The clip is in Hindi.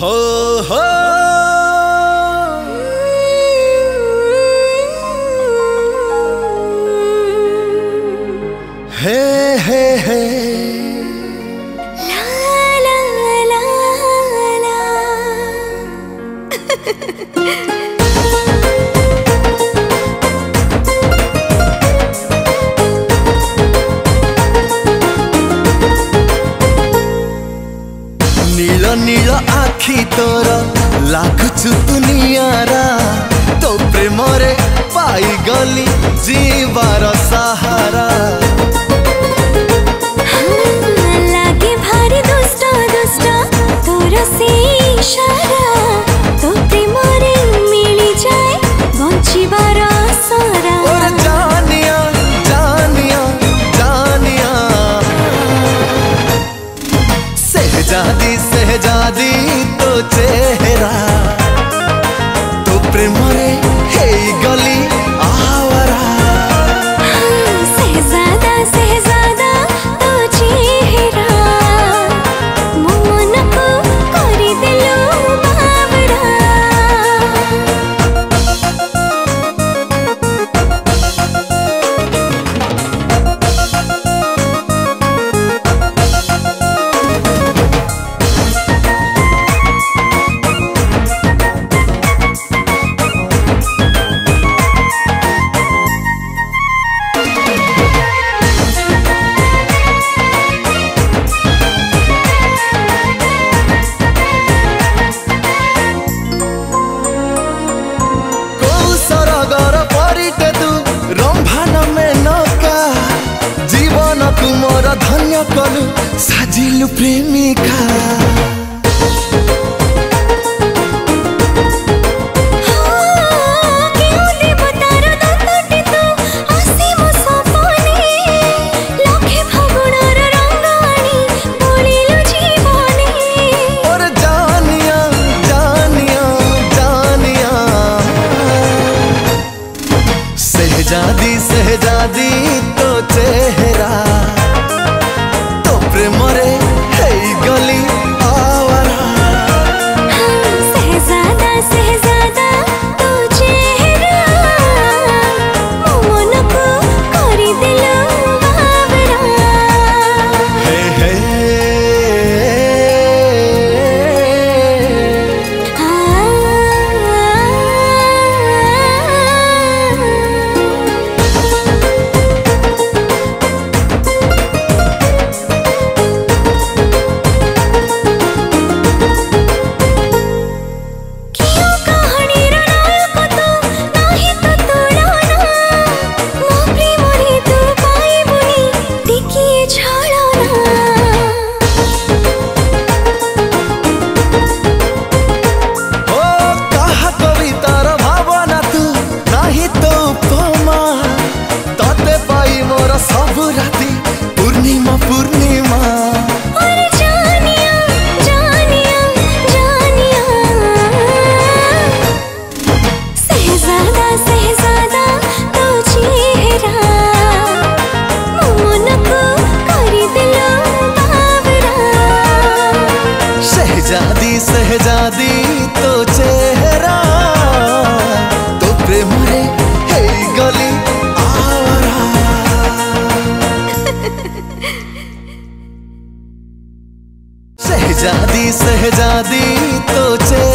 हो हो हे हे हे ला ला ला ला नील नील आखि तोर लागुचु दुनियारा तो प्रेम रे पाई गली जीवार सहारा लागे भारी दुष्ट दुष्ट तोर से इशारा तो प्रेम रे मिली जाए बंचिबार सारा और जानिया जानिया जानिया सहजादी सहजादी तो चेहरा तो प्रेम रे हे गली आवारा सहजादा सहजादा तो चेहरा मो मन को करी देलो बावरा धन्य कलु साजिलु प्रेमिका और जानिया जानिया जानिया सहजादी सहजादी तो चेहरा प्रेम रे हे गली आवारा सहजादा सहजादा तो चेहरा मो मन को करी देलो बावरा हे हे सब राती पूर्णिमा पूर्णिमा और जानिया जानिया जानिया सहजादा सहजादा तो चेहरा मो मन को करी देलो बावरा सहजादी सहजादी तो चेहरा तो प्रेम रे हे गली आवारा सहजादी सहजादी तो चेहरा